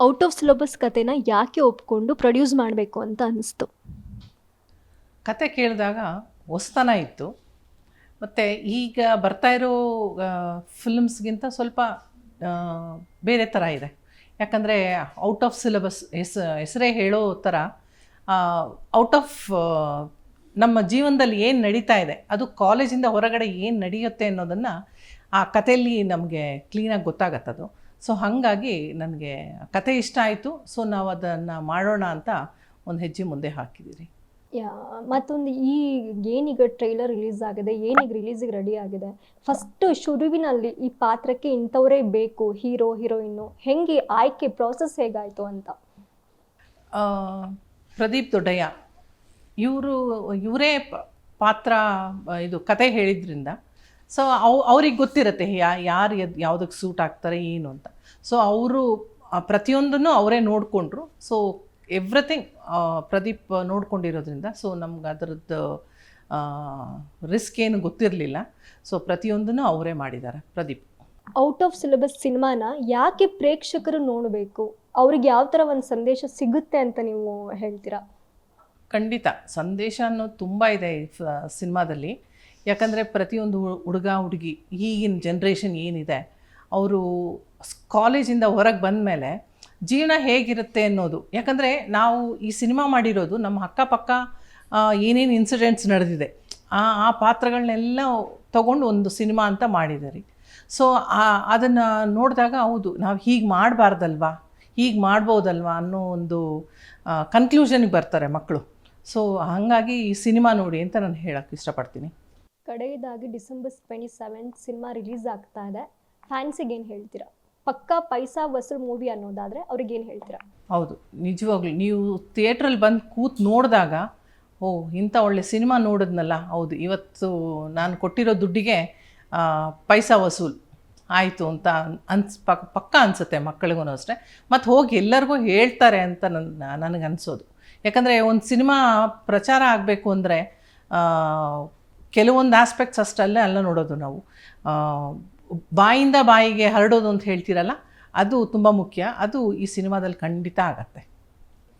Out of syllabus ಕತೆನ ಯಾಕೆ ಒಪ್ಕೊಂಡು produce ಮಾಡಬೇಕು ಅಂತ ಅನಿಸ್ತು? ಕತೆ ಕೇಳಿದಾಗ ಹೊಸ್ತನ ಇತ್ತು. ಮತ್ತು ಈಗ ಬರ್ತಾ ಇರೋ ಫಿಲ್ಮ್ಸ್ಗಿಂತ ಸ್ವಲ್ಪ ಬೇರೆ ಥರ ಇದೆ. ಯಾಕಂದರೆ ಔಟ್ ಆಫ್ ಸಿಲೆಬಸ್ ಹೆಸರೇ ಹೇಳೋ ಥರ ಔಟ್ ಆಫ್ ನಮ್ಮ ಜೀವನದಲ್ಲಿ ಏನು ನಡೀತಾ ಇದೆ, ಅದು ಕಾಲೇಜಿಂದ ಹೊರಗಡೆ ಏನು ನಡೆಯುತ್ತೆ ಅನ್ನೋದನ್ನು ಆ ಕಥೆಯಲ್ಲಿ ನಮಗೆ ಕ್ಲೀನಾಗಿ ಗೊತ್ತಾಗತ್ತದು. ಸೊ ಹಾಗಾಗಿ ನನಗೆ ಕತೆ ಇಷ್ಟ ಆಯಿತು. ಸೊ ನಾವು ಅದನ್ನು ಮಾಡೋಣ ಅಂತ ಒಂದು ಹೆಜ್ಜೆ ಮುಂದೆ ಹಾಕಿದ್ದೀರಿ. ಮತ್ತೊಂದು ಏನೀಗ ಟ್ರೈಲರ್ ರಿಲೀಸ್ ಆಗಿದೆ, ಏನೀಗ ರಿಲೀಸಿಗೆ ರೆಡಿ ಆಗಿದೆ, ಫಸ್ಟ್ ಶುರುವಿನಲ್ಲಿ ಈ ಪಾತ್ರಕ್ಕೆ ಇಂಥವರೇ ಬೇಕು, ಹೀರೋ ಹೀರೋಯಿನ್ನು, ಹೆಂಗೆ ಆಯ್ಕೆ ಪ್ರಾಸೆಸ್ ಹೇಗಾಯಿತು ಅಂತ? ಪ್ರದೀಪ್ ದೊಡ್ಡಯ್ಯ ಇವರೇ ಪಾತ್ರ ಇದು ಕತೆ ಹೇಳಿದ್ರಿಂದ ಸೊ ಅವ್ರಿಗೆ ಗೊತ್ತಿರುತ್ತೆ ಯಾರು ಯಾವುದಕ್ಕೆ ಸೂಟ್ ಆಗ್ತಾರೆ ಏನು ಅಂತ. ಸೊ ಅವರು ಪ್ರತಿಯೊಂದನ್ನು ಅವರೇ ನೋಡಿಕೊಂಡ್ರು. ಸೊ ಎವ್ರಿಥಿಂಗ್ ಪ್ರದೀಪ್ ನೋಡ್ಕೊಂಡಿರೋದ್ರಿಂದ ಸೊ ನಮ್ಗೆ ಅದರದ್ದು ರಿಸ್ಕ್ ಏನು ಗೊತ್ತಿರಲಿಲ್ಲ. ಸೊ ಪ್ರತಿಯೊಂದನ್ನು ಅವರೇ ಮಾಡಿದ್ದಾರೆ ಪ್ರದೀಪ್. ಔಟ್ ಆಫ್ ಸಿಲೆಬಸ್ ಸಿನಿಮಾನ ಯಾಕೆ ಪ್ರೇಕ್ಷಕರು ನೋಡಬೇಕು, ಅವ್ರಿಗೆ ಯಾವ ಥರ ಒಂದು ಸಂದೇಶ ಸಿಗುತ್ತೆ ಅಂತ ನೀವು ಹೇಳ್ತೀರಾ? ಖಂಡಿತ ಸಂದೇಶ ಅನ್ನೋದು ತುಂಬ ಇದೆ ಈ ಸಿನಿಮಾದಲ್ಲಿ. ಯಾಕಂದರೆ ಪ್ರತಿಯೊಂದು ಹುಡುಗ ಹುಡುಗಿ ಈಗಿನ ಜನ್ರೇಷನ್ ಏನಿದೆ, ಅವರು ಕಾಲೇಜಿಂದ ಹೊರಗೆ ಬಂದ ಮೇಲೆ ಜೀವನ ಹೇಗಿರುತ್ತೆ ಅನ್ನೋದು. ಯಾಕಂದರೆ ನಾವು ಈ ಸಿನಿಮಾ ಮಾಡಿರೋದು ನಮ್ಮ ಅಕ್ಕಪಕ್ಕ ಏನೇನು ಇನ್ಸಿಡೆಂಟ್ಸ್ ನಡೆದಿದೆ ಆ ಪಾತ್ರಗಳನ್ನೆಲ್ಲ ತೊಗೊಂಡು ಒಂದು ಸಿನಿಮಾ ಅಂತ ಮಾಡಿದ್ದಾರೆ. ಸೊ ಅದನ್ನು ನೋಡಿದಾಗ ಹೌದು, ನಾವು ಹೀಗೆ ಮಾಡಬಾರ್ದಲ್ವಾ, ಹೀಗೆ ಮಾಡ್ಬೋದಲ್ವಾ ಅನ್ನೋ ಒಂದು ಕನ್ಕ್ಲೂಷನ್ಗೆ ಬರ್ತಾರೆ ಮಕ್ಕಳು. ಸೊ ಹಾಗಾಗಿ ಈ ಸಿನಿಮಾ ನೋಡಿ ಅಂತ ನಾನು ಹೇಳೋಕ್ಕೆ ಇಷ್ಟಪಡ್ತೀನಿ. ಕಡೆಯದಾಗಿ ಡಿಸೆಂಬರ್ 27 ಸಿನಿಮಾ ರಿಲೀಸ್ ಆಗ್ತಾ ಇದೆ. ಫ್ಯಾನ್ಸಿಗೆ ಏನು ಹೇಳ್ತೀರಾ? ಪಕ್ಕಾ ಪೈಸಾ ವಸೂಲ್ ಮೂವಿ ಅನ್ನೋದಾದರೆ ಅವ್ರಿಗೇನು ಹೇಳ್ತೀರಾ? ಹೌದು, ನಿಜವಾಗ್ಲೂ ನೀವು ಥಿಯೇಟ್ರಲ್ಲಿ ಬಂದು ಕೂತು ನೋಡಿದಾಗ ಇಂಥ ಒಳ್ಳೆ ಸಿನಿಮಾ ನೋಡಿದ್ನಲ್ಲ, ಹೌದು ಇವತ್ತು ನಾನು ಕೊಟ್ಟಿರೋ ದುಡ್ಡಿಗೆ ಪೈಸಾ ವಸೂಲ್ ಆಯಿತು ಅಂತ ಪಕ್ಕ ಅನಿಸುತ್ತೆ ಮಕ್ಕಳಿಗೂ ಅಷ್ಟೇ. ಮತ್ತು ಹೋಗಿ ಎಲ್ಲರಿಗೂ ಹೇಳ್ತಾರೆ ಅಂತ ನನಗೆ ಅನಿಸೋದು. ಯಾಕಂದರೆ ಒಂದು ಸಿನಿಮಾ ಪ್ರಚಾರ ಆಗಬೇಕು ಅಂದರೆ ಕೆಲವೊಂದು ಆಸ್ಪೆಕ್ಟ್ಸ್ ಅಲ್ಲ ನೋಡೋದು ನಾವು. ಬಾಯಿಂದ ಬಾಯಿಗೆ ಹರಡೋದು ಅಂತ ಹೇಳ್ತೀರಲ್ಲ, ಅದು ತುಂಬ ಮುಖ್ಯ. ಅದು ಈ ಸಿನಿಮಾದಲ್ಲಿ ಖಂಡಿತ ಆಗತ್ತೆ.